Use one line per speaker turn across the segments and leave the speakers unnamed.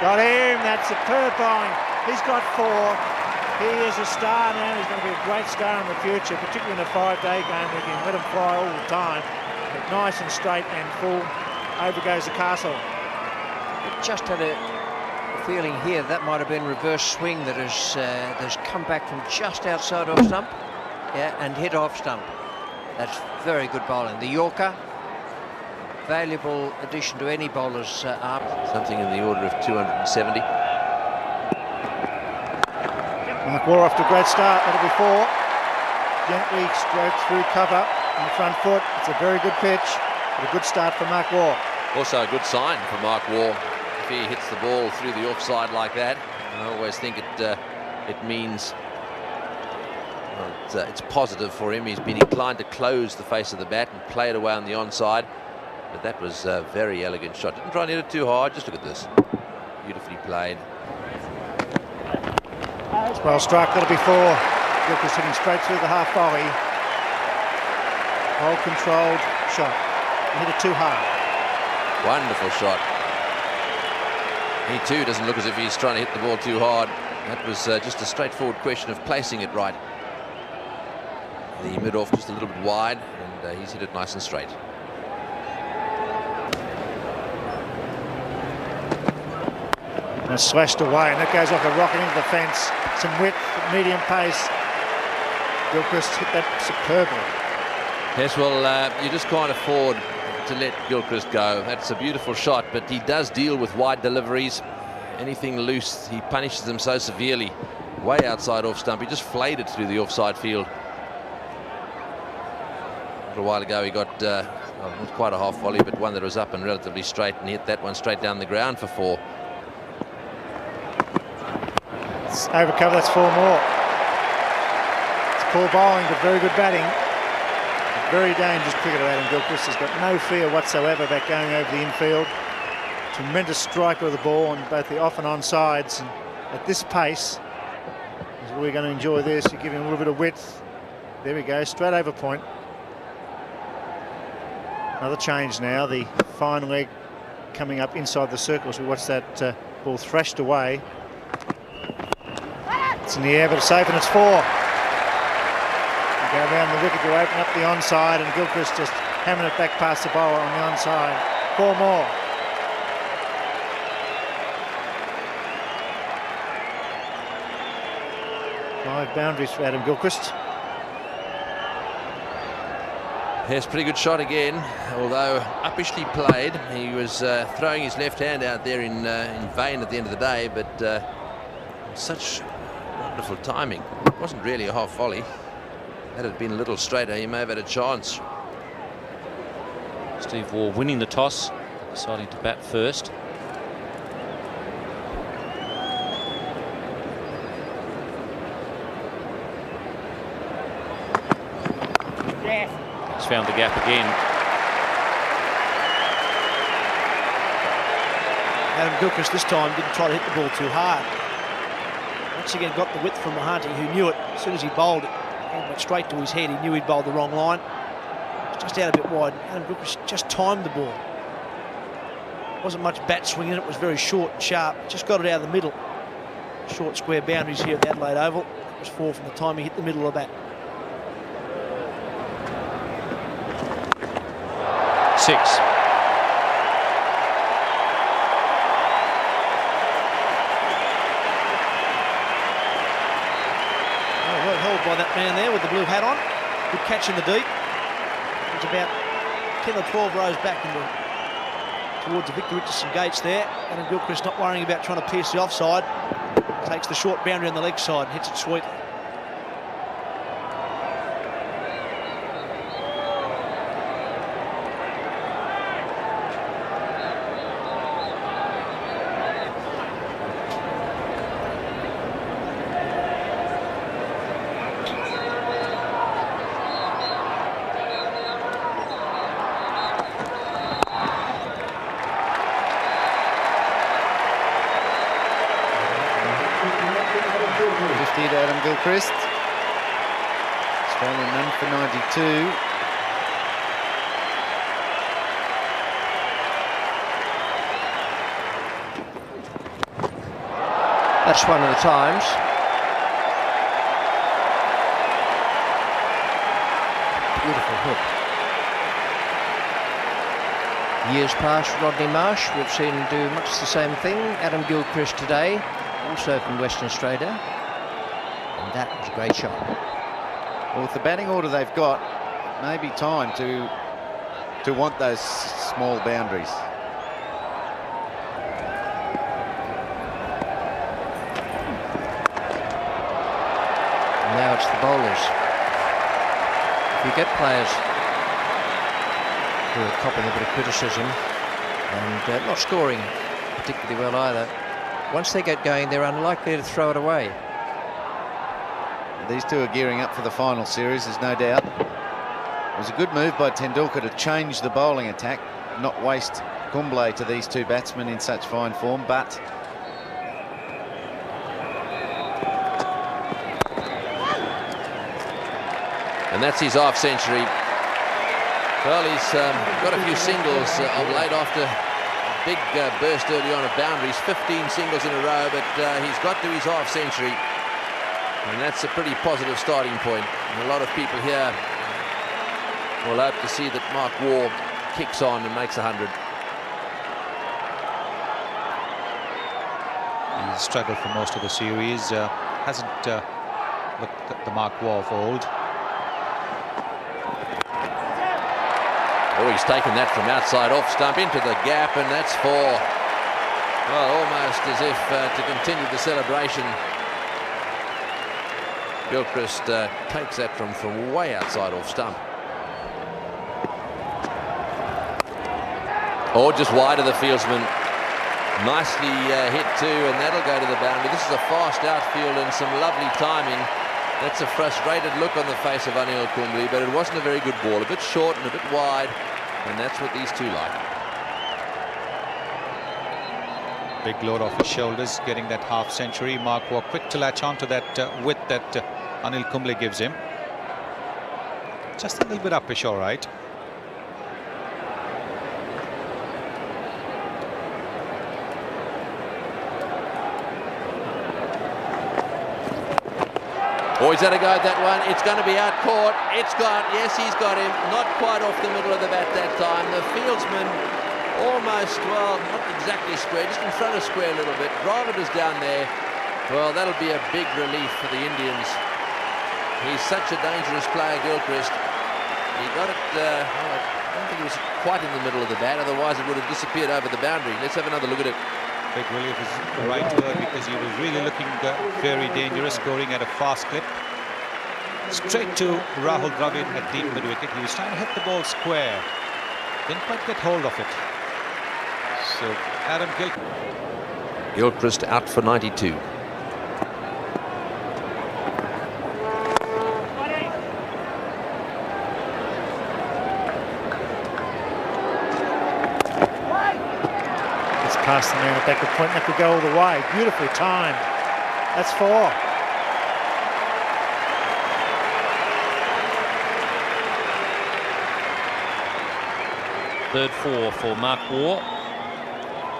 Got him. That's superb bowling. He's got 4. He is a star now. He's going to be a great star in the future, particularly in a 5-day game. We can let him fly all the time. But nice and straight and full. Over goes the castle.
Just had a feeling here that might have been reverse swing that has come back from just outside off stump, and hit off stump. That's very good bowling. The Yorker, valuable addition to any bowler's arm.
Something in the order of 270.
Mark Waugh off to a great start. That'll be 4. Gently stroked through cover on the front foot. It's a very good pitch, but a good start for Mark Waugh.
Also a good sign for Mark Waugh. If he hits the ball through the offside like that, I always think it means it's positive for him. He's been inclined to close the face of the bat and play it away on the onside. But that was a very elegant shot. Didn't try and hit it too hard. Just look at this. Beautifully played.
It's well struck. That'll be 4. Gilchrist hitting straight through the half volley. Well controlled shot. He hit it too hard.
Wonderful shot. He too doesn't look as if he's trying to hit the ball too hard. That was just a straightforward question of placing it right. The mid-off just a little bit wide, and he's hit it nice and straight.
And it's slashed away, and that goes off a rocket into the fence. Some width, medium pace. Gilchrist hit that superbly.
Yes, well, you just can't afford to let Gilchrist go. That's a beautiful shot, but he does deal with wide deliveries. Anything loose, he punishes them so severely. Way outside off stump, he just flayed it through the offside field. A little while ago he got not quite a half volley, but one that was up and relatively straight, and he hit that one straight down the ground for 4.
It's over cover, that's 4 more. It's poor bowling, but very good batting. Very dangerous cricketer, Adam Gilchrist. Has got no fear whatsoever about going over the infield. Tremendous striker of the ball on both the off and on sides. And at this pace, we're going to enjoy this. You give him a little bit of width. There we go, straight over point. Another change now. The fine leg coming up inside the circle. So we watch that ball thrashed away. It's in the air, but it's safe, and it's 4. Go around the wicket to open up the onside, and Gilchrist just hammering it back past the bowler on the onside. 4 more. Five boundaries for Adam Gilchrist.
Yes, pretty good shot again, although uppishly played. He was throwing his left hand out there in vain at the end of the day, but such wonderful timing. It wasn't really a half volley. Had it been a little straighter, he may have had a chance.
Steve Waugh winning the toss, deciding to bat first. He's found the gap again.
Adam Gilchrist this time didn't try to hit the ball too hard. Once again got the width from Mahanti, who knew it. As soon as he bowled it, it went straight to his head. He knew he'd bowled the wrong line. Just out a bit wide. Adam Gilchrist just timed the ball. Wasn't much bat swinging, it was very short and sharp. Just got it out of the middle. Short square boundaries here at the Adelaide Oval. It was 4 from the time he hit the middle of the bat.
6.
Well held by that man there with the blue hat on. Good catch in the deep. It's about 10 or 12 rows back towards the Victor Richardson gates there. Adam Gilchrist not worrying about trying to pierce the offside. Takes the short boundary on the leg side and hits it sweetly.
Adam Gilchrist. Australia none for 92.
That's one of the times. Beautiful hook. Years past, Rodney Marsh, we've seen him do much the same thing. Adam Gilchrist today, also from Western Australia. And that was a great shot.
Well, with the batting order they've got, it may be time to want those small boundaries.
Now it's the bowlers. If you get players who are copping a bit of criticism and not scoring particularly well either, once they get going, they're unlikely to throw it away.
These two are gearing up for the final series, there's no doubt. It was a good move by Tendulkar to change the bowling attack, not waste Kumble to these two batsmen in such fine form, but
and that's his half century. Well, he's got a few singles of late after a big burst early on of boundaries, 15 singles in a row, but he's got to his half century, and that's a pretty positive starting point. And a lot of people here will hope to see that Mark Waugh kicks on and makes 100.
He's struggled for most of the series, hasn't looked at the Mark Waugh of old.
Oh, he's taken that from outside off stump into the gap, and that's four. Well, almost as if to continue the celebration. Gilchrist takes that from way outside off stump. Oh, just wide of the fieldsman. Nicely hit too, and that'll go to the boundary. This is a fast outfield and some lovely timing. That's a frustrated look on the face of Anil Kumble, but it wasn't a very good ball. A bit short and a bit wide, and that's what these two like.
Big load off his shoulders, getting that half century. Mark Waugh quick to latch onto that width that Anil Kumble gives him. Just a little bit uppish, all right.
Oh, he's had a go at that one. It's going to be out caught. It's got, yes, he's got him. Not quite off the middle of the bat that time. The fieldsman almost, well, not exactly square, just in front of square a little bit. Dravidas down there. Well, that'll be a big relief for the Indians. He's such a dangerous player, Gilchrist. He got it, well, I don't think it was quite in the middle of the bat, otherwise it would have disappeared over the boundary. Let's have another look at it.
Big relief is the right word, because he was really looking very dangerous, scoring at a fast clip. Straight to Rahul Dravid at deep mid-wicket. He was trying to hit the ball square. Didn't quite get hold of it. So Adam
Gilchrist out for 92.
Past the man at backward point, that could go all the way. Beautifully timed. That's four.
Third four for Mark Waugh.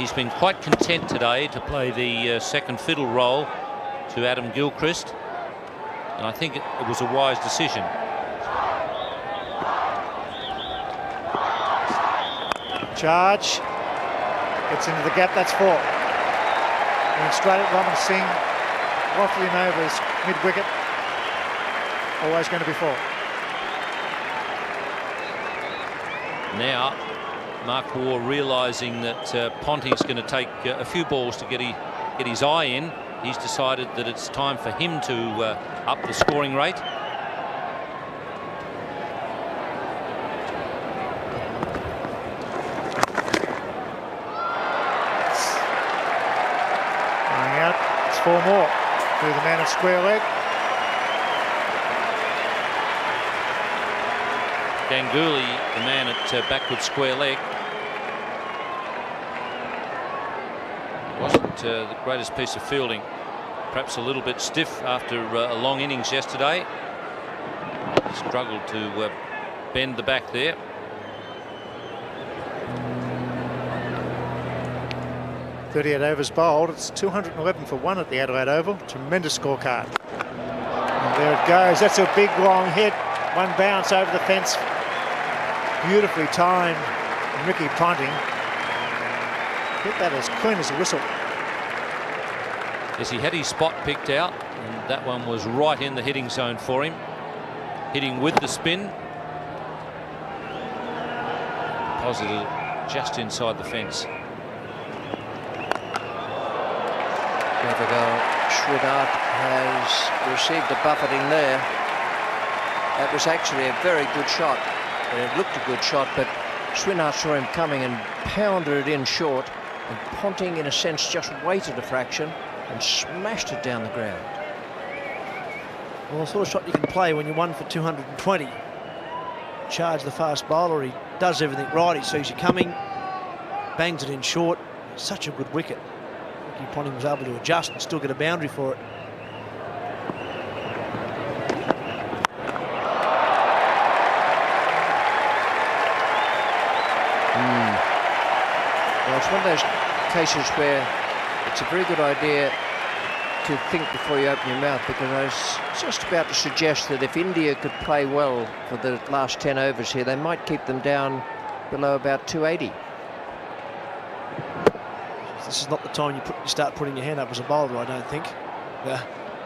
He's been quite content today to play the second fiddle role to Adam Gilchrist, and I think it was a wise decision.
Charge. Gets into the gap, that's four. Going straight at Raman Singh. Wafted him over his mid-wicket. Always going to be four.
Now, Mark Waugh realising that Ponting's going to take a few balls to get his eye in. He's decided that it's time for him to up the scoring rate.
Four more through the man at square leg.
Ganguly, the man at backward square leg. Wasn't the greatest piece of fielding. Perhaps a little bit stiff after a long innings yesterday. Struggled to bend the back there.
38 overs bowled. It's 211 for 1 at the Adelaide Oval. Tremendous scorecard. And there it goes. That's a big long hit. One bounce over the fence. Beautifully timed. And Ricky Ponting hit that as clean as a whistle.
Yes, he had his spot picked out, and that one was right in the hitting zone for him. Hitting with the spin. Positive just inside the fence.
Sridhar has received a buffeting there. That was actually a very good shot. It looked a good shot, but Sridhar saw him coming and pounded it in short, and Ponting, in a sense, just waited a fraction and smashed it down the ground.
Well, the sort of shot you can play when you're 1 for 220. Charge the fast bowler. He does everything right. He sees you coming, bangs it in short. Such a good wicket. Ricky Ponting was able to adjust and still get a boundary for it.
Well, it's one of those cases where it's a very good idea to think before you open your mouth, because I was just about to suggest that if India could play well for the last 10 overs here, they might keep them down below about 280.
This is not the time you start putting your hand up as a bowler, I don't think.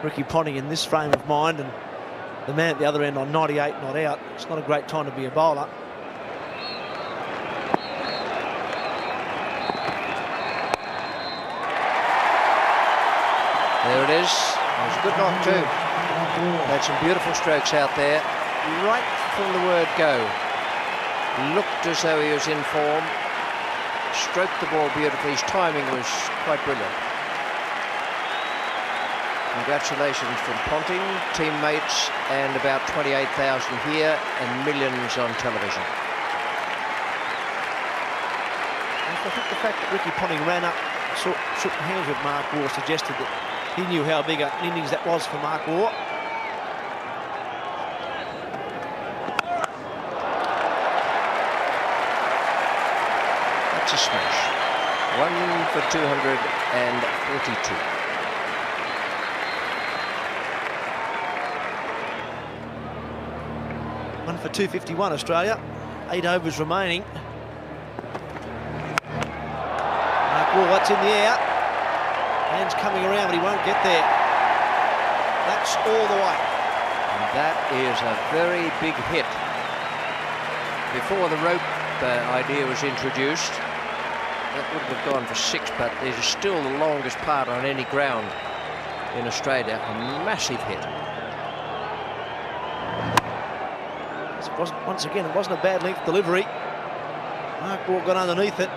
Ricky Ponting in this frame of mind, and the man at the other end on 98 not out. It's not a great time to be a bowler.
There it is. It was a good knock too. Had some beautiful strokes out there. Right from the word go. Looked as though he was in form. Stroked the ball beautifully. His timing was quite brilliant. Congratulations from Ponting, teammates, and about 28,000 here and millions on television.
I think the fact that Ricky Ponting ran up, shook hands with Mark Waugh, suggested that he knew how big an innings that was for Mark Waugh.
That's a smash. 1 for 242.
One for 251 Australia. 8 overs remaining. Mark Waugh, that's in the air. Hands coming around, but he won't get there. That's all the way.
And that is a very big hit. Before the rope idea was introduced, that wouldn't have gone for 6, but it is still the longest part on any ground in Australia. A massive hit.
Once again, it wasn't a bad length delivery. Mark Waugh got underneath it.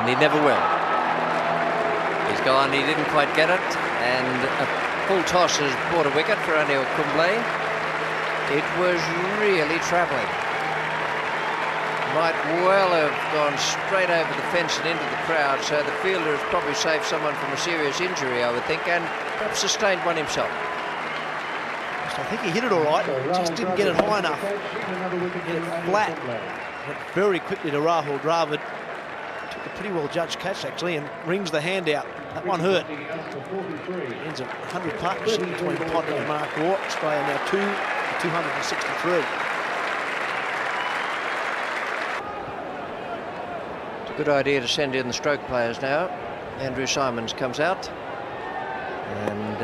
And he never will. He's gone, he didn't quite get it, and a full toss has brought a wicket for Anil Kumble. It was really travelling. Might well have gone straight over the fence and into the crowd, so the fielder has probably saved someone from a serious injury, I would think, and perhaps sustained one himself.
I think he hit it all right, just didn't get it high enough. Hit it flat. Went very quickly to Rahul Dravid. Took a pretty well judged catch actually, and rings the hand out. That one hurt. Ends a 100 partnership between Ponting and Mark Waugh. Australia now 2 for 263.
It's a good idea to send in the stroke players now. Andrew Simons comes out, and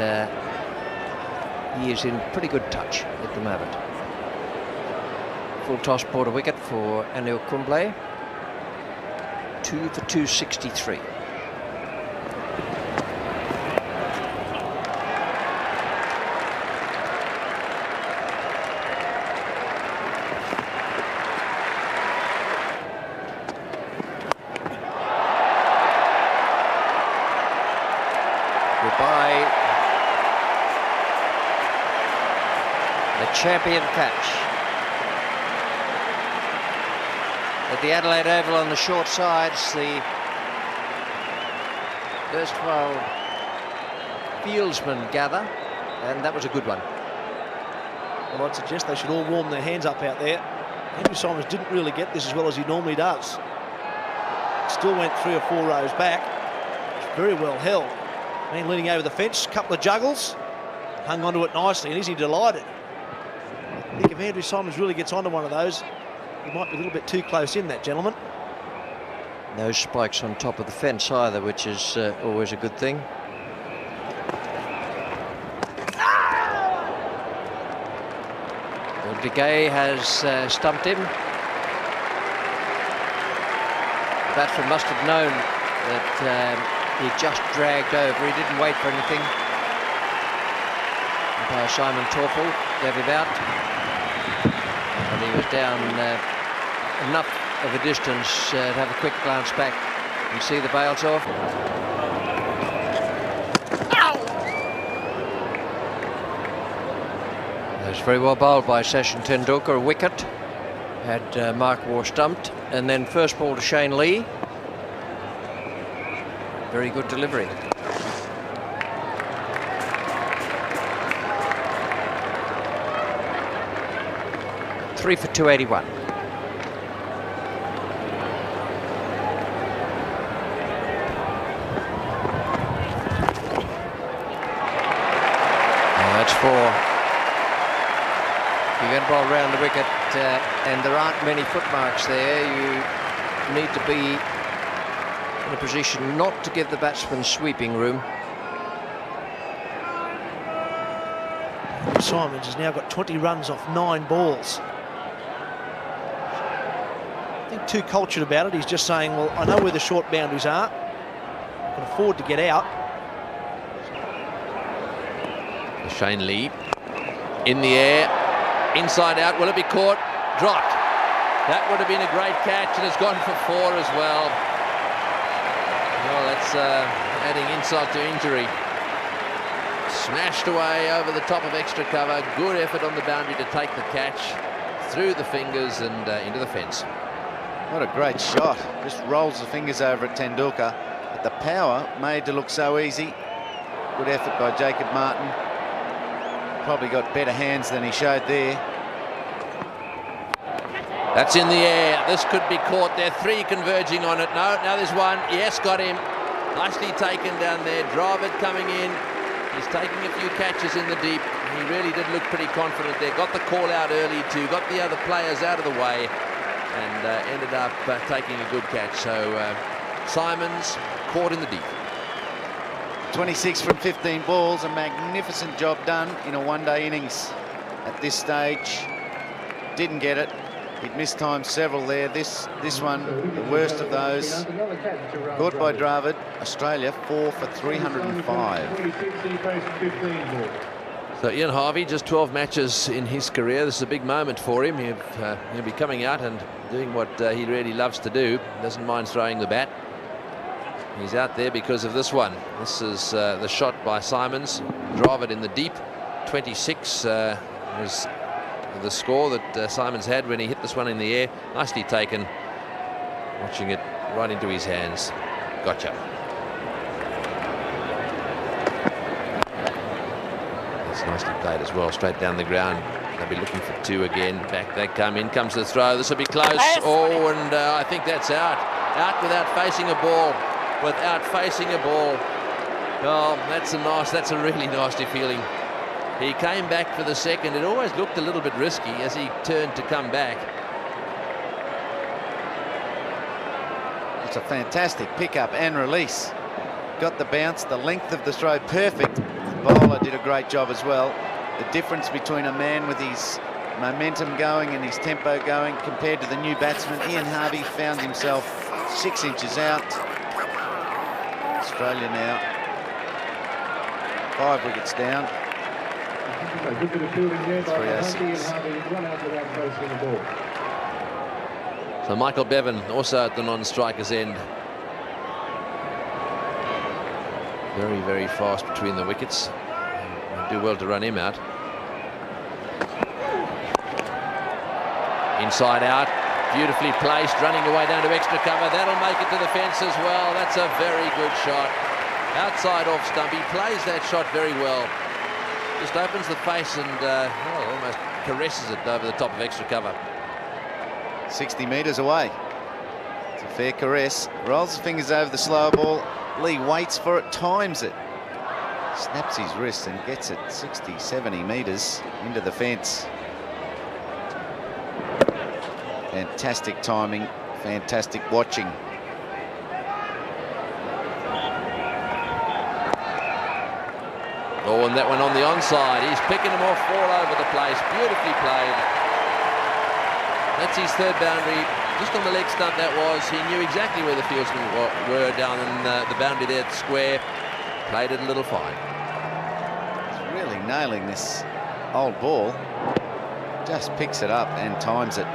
he is in pretty good touch at the moment. Full toss brought a wicket for Anil Kumble. 2 for 263. Goodbye. The champion catch. At the Adelaide Oval on the short sides, the erstwhile fieldsmen gather, and that was a good one.
Well, I'd suggest they should all warm their hands up out there. Henry Simons didn't really get this as well as he normally does. Still went 3 or 4 rows back. It's very well held. Been leaning over the fence, couple of juggles, hung onto it nicely, and is he delighted? I think if Andrew Simons really gets onto one of those, he might be a little bit too close in, that gentleman.
No spikes on top of the fence either, which is always a good thing. Well, De Gea has stumped him. The batsman must have known that he just dragged over. He didn't wait for anything. Umpire Simon Torfel gave him out. And he was down enough of a distance to have a quick glance back and see the bails off. That was very well bowled by Sachin Tendulkar, a wicket. Had Mark Waugh stumped, and then first ball to Shane Lee. Very good delivery. Three for 281. That's 4. You're going to bowl round the wicket and there aren't many footmarks there. You need to be in a position not to give the batsman sweeping room.
Simons has now got 20 runs off 9 balls. I think too cultured about it. He's just saying, well, I know where the short boundaries are. I can afford to get out.
Shane Lee in the air, inside out. Will it be caught? Dropped. That would have been a great catch, and it's gone for 4 as well. Well, that's adding insult to injury. Smashed away over the top of extra cover. Good effort on the boundary to take the catch through the fingers and into the fence.
What a great shot. Just rolls the fingers over at Tendulkar. But the power made to look so easy. Good effort by Jacob Martin. Probably got better hands than he showed there.
That's in the air. This could be caught. There are 3 converging on it. No, now there's 1. Yes, got him. Nicely taken down there. Dravid coming in. He's taking a few catches in the deep. He really did look pretty confident there. Got the call out early too. Got the other players out of the way. And ended up taking a good catch. So Simons caught in the deep.
26 from 15 balls, a magnificent job done in a one-day innings at this stage. Didn't get it. He'd missed time several there. This one, the worst of those. Caught by Dravid. Australia 4 for 305.
So Ian Harvey, just 12 matches in his career. This is a big moment for him. He'll be coming out and doing what he really loves to do. Doesn't mind throwing the bat. He's out there because of this one. This is the shot by Simons. Dravid in the deep. 26 was the score that Simons had when he hit this one in the air. Nicely taken. Watching it right into his hands. Gotcha. That's nicely played as well. Straight down the ground. They'll be looking for 2 again. Back they come. In comes the throw. This will be close. Oh, and I think that's out. Out without facing a ball. Without facing a ball. Oh, that's a really nasty feeling. He came back for the second. It always looked a little bit risky as he turned to come back.
It's a fantastic pickup and release. Got the bounce, the length of the throw perfect. The bowler did a great job as well. The difference between a man with his momentum going and his tempo going compared to the new batsman, Ian Harvey, found himself 6 inches out. Australia now 5 wickets down. 306.
So Michael Bevan also at the non-striker's end. Very, very fast between the wickets. Do well to run him out. Inside out. Beautifully placed, running away down to extra cover. That'll make it to the fence as well. That's a very good shot. Outside off stump. He plays that shot very well. Just opens the face and almost caresses it over the top of extra cover.
60 metres away. It's a fair caress. Rolls his fingers over the slow ball. Lee waits for it, times it. Snaps his wrist and gets it 60, 70 metres into the fence. Fantastic timing, fantastic watching.
Oh, and that one on the onside. He's picking them off all over the place. Beautifully played. That's his third boundary. Just on the leg stump that was. He knew exactly where the fieldsmen were down in the boundary there at the square. Played it a little fine.
He's really nailing this old ball. Just picks it up and times it.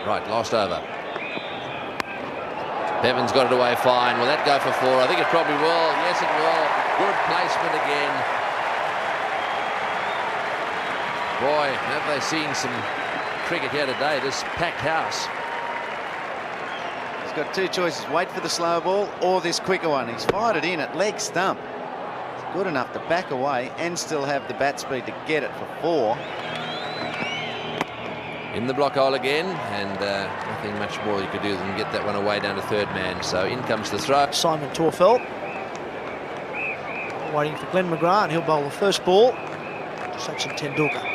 Right, last over. Bevan's got it away fine. Will that go for 4? I think it probably will. Yes, it will. Good placement again. Boy, have they seen some cricket here today, this packed house.
He's got two choices. Wait for the slow ball or this quicker one. He's fired it in at leg stump. It's good enough to back away and still have the bat speed to get it for 4.
In the block hole again, and nothing much more you could do than get that one away down to third man. So in comes the throw.
Simon Torfeld waiting for Glenn McGrath, and he'll bowl the first ball to Sachin Tendulkar.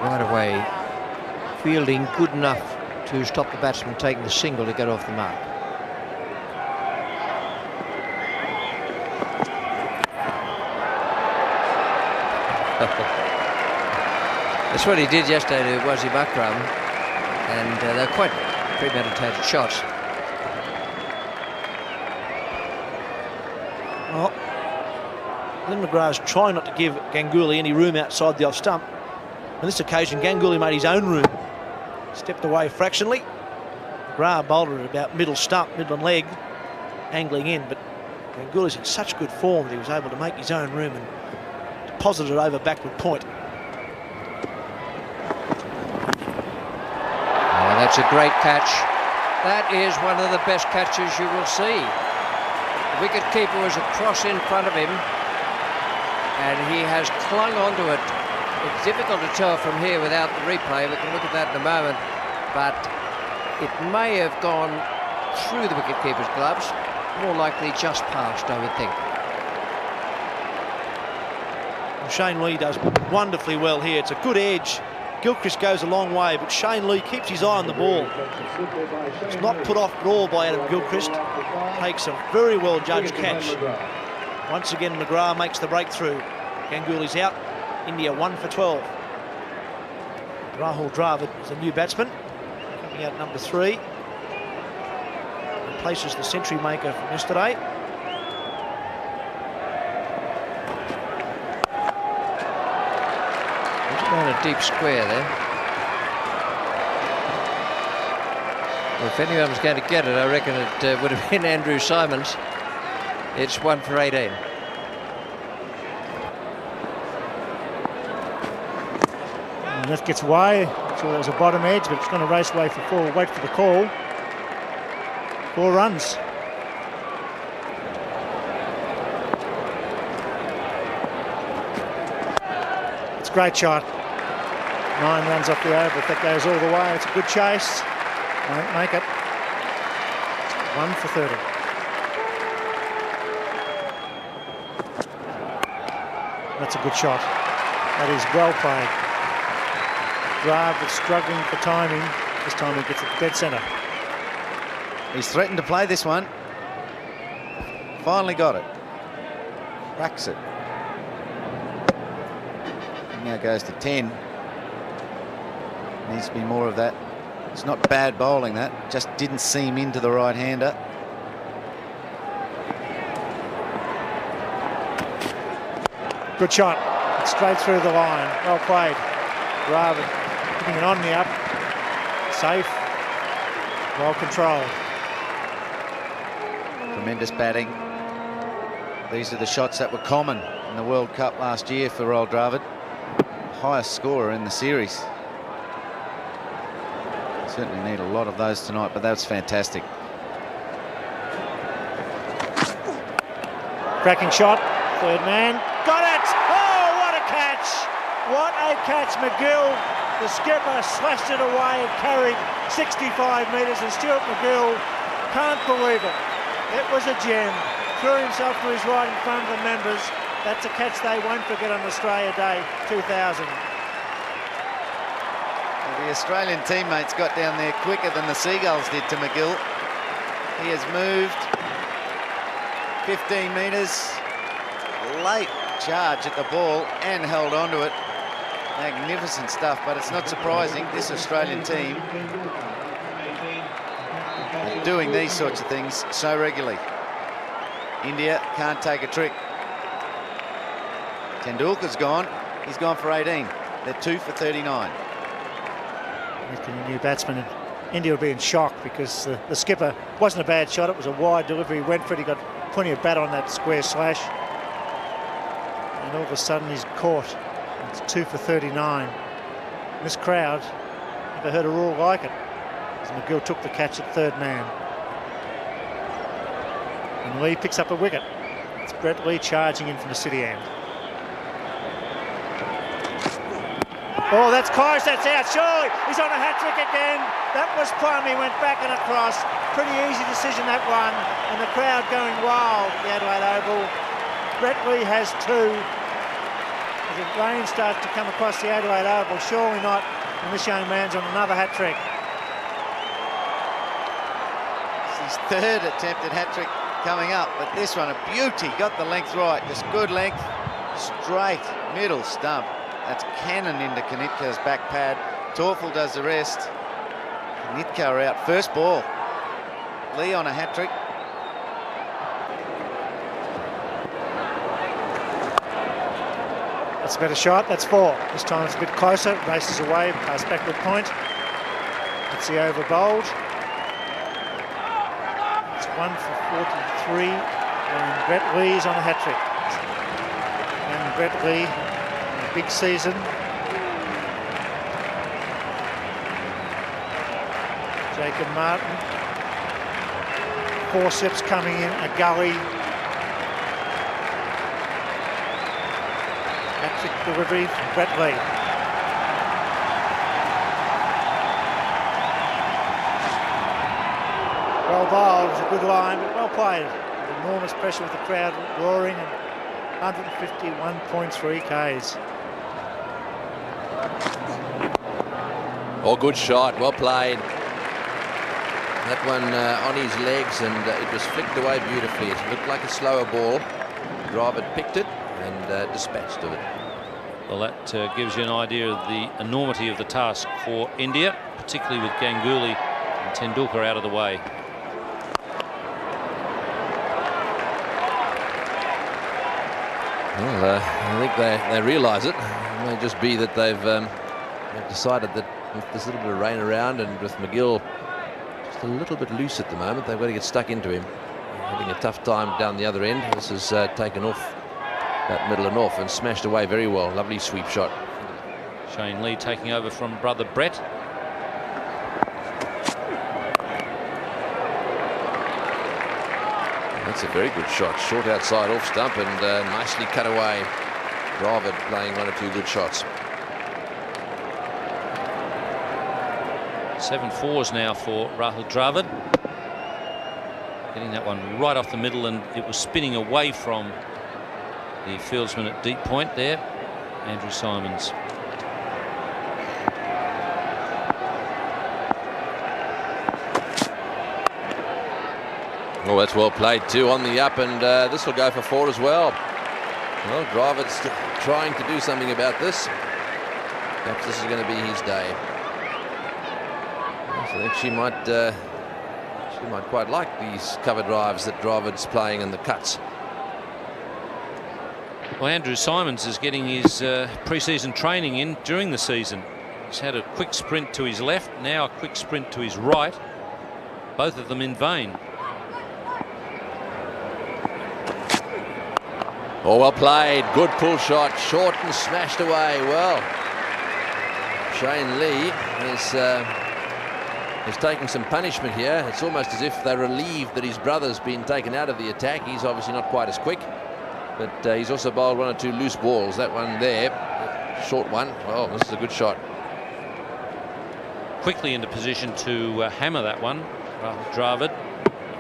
Right away, fielding good enough to stop the batsman taking the single to get off the mark. That's what he did yesterday to Wasim Akram, and they're quite premeditated shots.
Well, Glenn McGrath's trying not to give Ganguly any room outside the off stump. On this occasion, Ganguly made his own room. Stepped away fractionally. McGrath bowled it about middle stump, middle leg, angling in, but Ganguly's in such good form that he was able to make his own room and deposit it over backward point.
Oh, that's a great catch. That is one of the best catches you will see. The wicket-keeper was across in front of him, and he has clung onto it. It's difficult to tell from here without the replay. We can look at that in a moment, but it may have gone through the wicket-keeper's gloves. More likely just past, I would think.
Shane Lee does wonderfully well here. It's a good edge. Gilchrist goes a long way, but Shane Lee keeps his eye on the ball. It's not put off at all by Adam Gilchrist. Takes a very well judged catch. Once again, McGrath makes the breakthrough. Ganguly's out. India 1 for 12. Rahul Dravid is a new batsman, coming out number 3. Replaces the century maker from yesterday.
On a deep square there. Well, if anyone was going to get it, I reckon it would have been Andrew Simons. It's 1 for 18.
And that gets away. Sure, there was a bottom edge, but it's going to race away for 4. Wait for the call. 4 runs. It's a great shot. 9 runs off the over. If that goes all the way, it's a good chase. Won't make it. 1 for 30. That's a good shot. That is well played. Dravid struggling for timing. This time he gets it dead centre.
He's threatened to play this one. Finally got it. Cracks it. Now goes to 10. Needs to be more of that. It's not bad bowling, that. Just didn't seam into the right-hander.
Good shot. It's straight through the line. Well played. Dravid putting it on the up. Safe. Well controlled.
Tremendous batting. These are the shots that were common in the World Cup last year for Rahul Dravid. Highest scorer in the series. Certainly need a lot of those tonight, but that was fantastic.
Cracking shot. Third man. Got it! Oh, what a catch! What a catch, McGill. The skipper slashed it away and carried 65 metres, and Stuart McGill can't believe it. It was a gem. Threw himself to his right in front of the members. That's a catch they won't forget on Australia Day 2000.
The Australian teammates got down there quicker than the Seagulls did to McGill. He has moved 15 metres. Late charge at the ball and held on to it. Magnificent stuff, but it's not surprising this Australian team are doing these sorts of things so regularly. India can't take a trick. Tendulkar's gone. He's gone for 18. They're 2 for 39.
Making a new batsman. India will be in shock because the skipper wasn't a bad shot. It was a wide delivery. He went for it. He got plenty of bat on that square slash. And all of a sudden he's caught. It's 2 for 39. This crowd never heard a roar like it, as McGill took the catch at third man. And Lee picks up a wicket. It's Brett Lee charging in from the city end. Oh, that's close, that's out, surely. He's on a hat-trick again. That was plumb, he went back and across. Pretty easy decision, that one. And the crowd going wild at the Adelaide Oval. Brett Lee has 2. As the rain starts to come across the Adelaide Oval, surely not. And this young man's on another hat-trick.
It's his third attempt at hat-trick coming up, but this one a beauty. Got the length right, just good length. Straight, middle stump. That's cannon into Kanitka's back pad. Torfel does the rest. Kanitka out, first ball. Lee on a hat-trick.
That's a better shot, that's 4. This time it's a bit closer, races away, pass backward point. It's the over bowled. It's 1 for 43, and Brett Lee's on a hat-trick. And Brett Lee, a big season. Jacob Martin. Forceps coming in, a gully. Hat-trick delivery from Brett Lee. Well bowled, it was a good line, but well played. With enormous pressure with the crowd roaring, and 151.3 Ks.
Oh, good shot, well played. That one on his legs, and it was flicked away beautifully. It looked like a slower ball. Dravid picked it and dispatched of it.
Well, that gives you an idea of the enormity of the task for India, particularly with Ganguly and Tendulkar out of the way.
Well, I think they realise it. It may just be that they've decided that with this little bit of rain around and with McGill just a little bit loose at the moment, they've got to get stuck into him. Having a tough time down the other end. This has taken off that middle and off and smashed away very well. Lovely sweep shot.
Shane Lee taking over from brother Brett.
That's a very good shot. Short outside off stump and nicely cut away. Dravid playing 1 or 2 good shots.
7 fours now for Rahul Dravid. Getting that one right off the middle, and it was spinning away from the fieldsman at deep point there, Andrew Simons.
Oh, that's well played too on the up, and this will go for 4 as well. Well, Dravid's trying to do something about this. Perhaps this is going to be his day. I think she might quite like these cover drives that Dravid's playing and the cuts.
Well, Andrew Simons is getting his pre-season training in during the season. He's had a quick sprint to his left, now a quick sprint to his right, both of them in vain.
Oh, well played. Good pull shot. Short and smashed away. Well, Shane Lee is taking some punishment here. It's almost as if they're relieved that his brother's been taken out of the attack. He's obviously not quite as quick. but he's also bowled 1 or 2 loose balls. That one there, short one. Well, this is a good shot.
Quickly into position to hammer that one. Dravid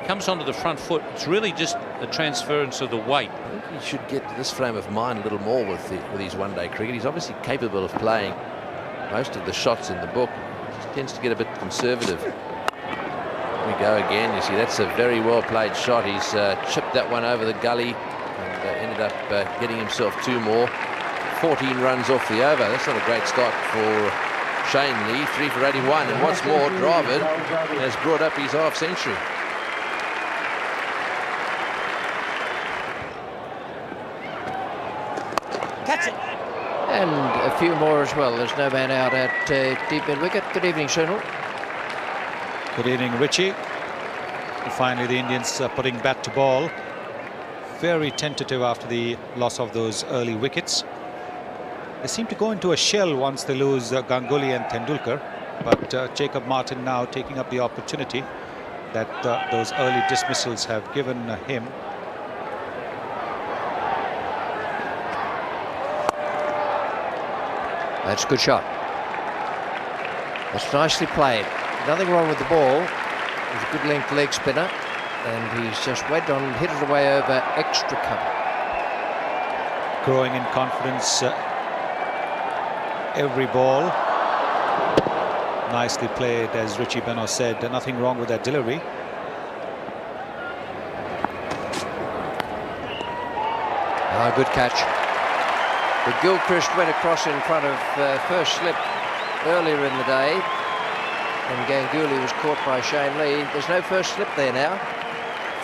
comes onto the front foot. It's really just a transference of the weight.
I think he should get to this frame of mind a little more with his one-day cricket. He's obviously capable of playing most of the shots in the book. Just tends to get a bit conservative. Here we go again. You see, that's a very well played shot. He's chipped that one over the gully and ended up getting himself 2 more. 14 runs off the over. That's not a great start for Shane Lee. 3 for 81. And what's more, Dravid has brought up his half century.
Catch it. And a few more as well. There's no man out at deep mid wicket. Good evening, Sunil.
Good evening, Richie. Finally, the Indians are putting bat to ball. Very tentative after the loss of those early wickets. They seem to go into a shell once they lose Ganguly and Tendulkar. But Jacob Martin now taking up the opportunity that those early dismissals have given him.
That's a good shot. That's nicely played. Nothing wrong with the ball. It's a good length leg spinner. And he's just went on and hit it away over extra cover.
Growing in confidence every ball. Nicely played, as Richie Beno said. Nothing wrong with that delivery.
Good catch. But Gilchrist went across in front of first slip earlier in the day, and Ganguly was caught by Shane Lee. There's no first slip there now.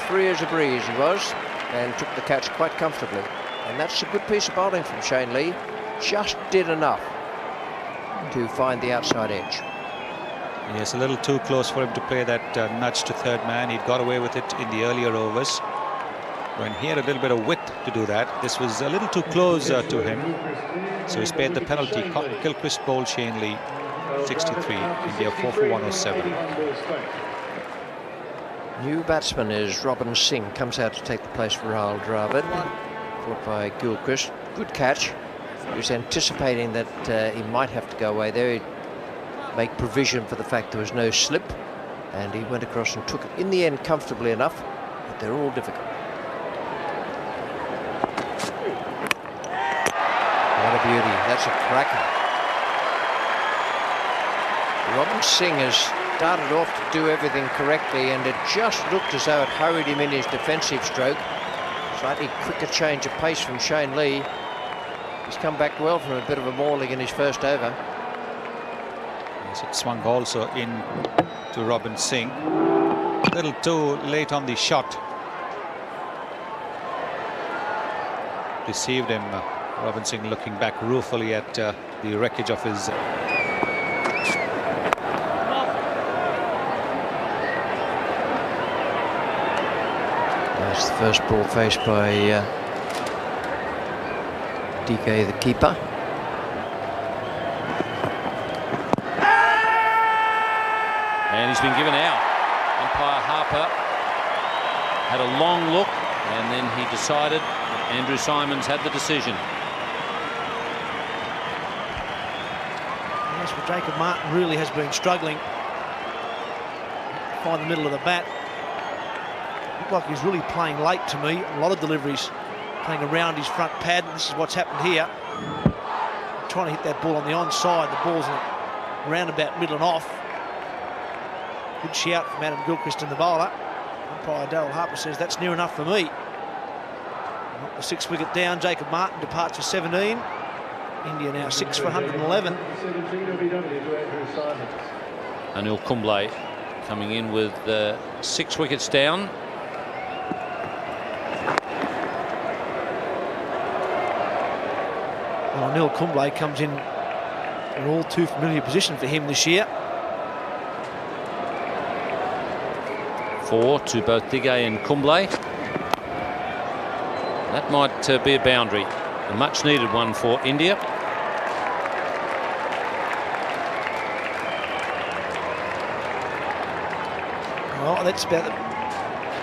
Free as a breeze he was, and took the catch quite comfortably. And that's a good piece of bowling from Shane Lee. Just did enough to find the outside edge.
Yes, a little too close for him to play that nudge to third man. He'd got away with it in the earlier overs, when he had a little bit of width to do that. This was a little too close to him, so he's paid the penalty. Gilchrist bowled Shane Lee 63. India 4 for 107.
New batsman is Robin Singh, comes out to take the place for Rahul Dravid, caught by Gilchrist. Good catch. He was anticipating that he might have to go away there. He'd make provision for the fact there was no slip, and he went across and took it in the end comfortably enough, but they're all difficult. What a beauty. That's a cracker. Robin Singh has started off to do everything correctly, and it just looked as though it hurried him in his defensive stroke. Slightly quicker change of pace from Shane Lee. He's come back well from a bit of a mauling in his first over.
Yes, it swung also in to Robin Singh. A little too late on the shot. Deceived him. Robin Singh looking back ruefully at the wreckage of his...
That's the first ball faced by DK, the keeper.
And he's been given out. Umpire Harper had a long look, and then he decided that Andrew Simons had the decision.
Yes, well, Jacob Martin really has been struggling to find the middle of the bat. Looked like he's really playing late to me. A lot of deliveries playing around his front pad. This is what's happened here. Trying to hit that ball on the onside. The ball's round about middle and off. Good shout from Adam Gilchrist and the bowler. Umpire Darryl Harper says that's near enough for me. The 6th wicket down. Jacob Martin departs for 17. India now 6 for 111.
Anil Kumble coming in with 6 wickets down.
Well, Anil Kumble comes in an all too familiar position for him this year.
4 to both Digay and Kumble. That might be a boundary. A much needed one for India. Well,
that's about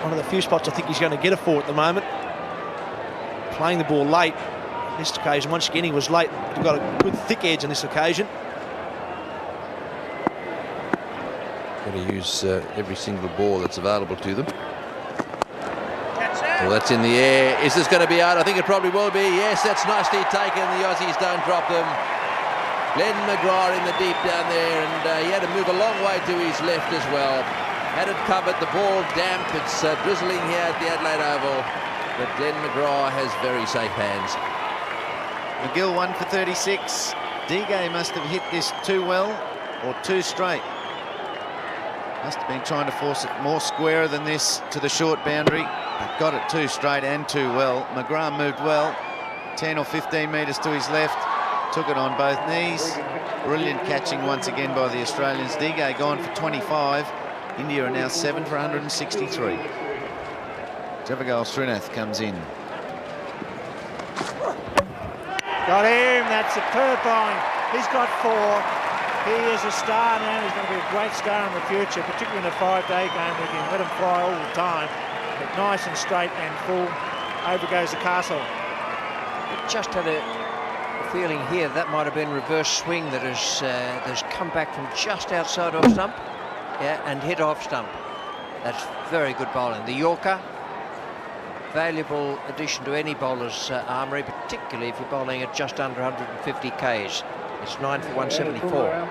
one of the few spots I think he's going to get a 4 at the moment. playing the ball late. On this occasion, once again, he was late. He got a good thick edge on this occasion.
Got to use every single ball that's available to them. Well, that's in the air. Is this going to be out? I think it probably will be. Yes, that's nicely taken. The Aussies don't drop them. Glenn McGrath in the deep down there, and he had to move a long way to his left as well. Had it covered, the ball damp. It's drizzling here at the Adelaide Oval, but Glenn McGrath has very safe hands.
McGill 1 for 36. Digay must have hit this too well or too straight. Must have been trying to force it more squarer than this to the short boundary. But got it too straight and too well. McGrath moved well. 10 or 15 metres to his left. Took it on both knees. Brilliant catching once again by the Australians. Digay gone for 25. India are now 7 for 163. Javagal Srinath comes in.
Got him. That's superb bowling. He's got 4. He is a star now. He's going to be a great star in the future, particularly in a 5-day game. We can let him fly all the time. But nice and straight and full. Over goes the castle.
Just had a feeling here that might have been reverse swing that has come back from just outside off stump, yeah, and hit off stump. That's very good bowling. The Yorker, valuable addition to any bowler's armoury, particularly if you're bowling at just under 150 Ks. It's 9 for 174.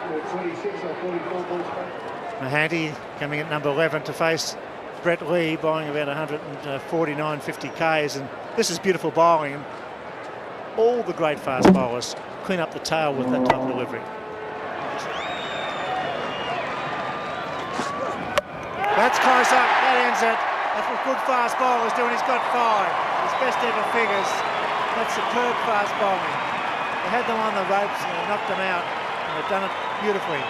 Mahanti coming at number 11 to face Brett Lee, bowling about 149, 50 Ks, and this is beautiful bowling. And all the great fast bowlers clean up the tail with that type of delivery. That's close up. That ends it. That's what good fast bowler's doing. He's got 5. His best ever figures. That's superb fast bowling. They had them on the ropes and they knocked them out, and they've done it beautifully.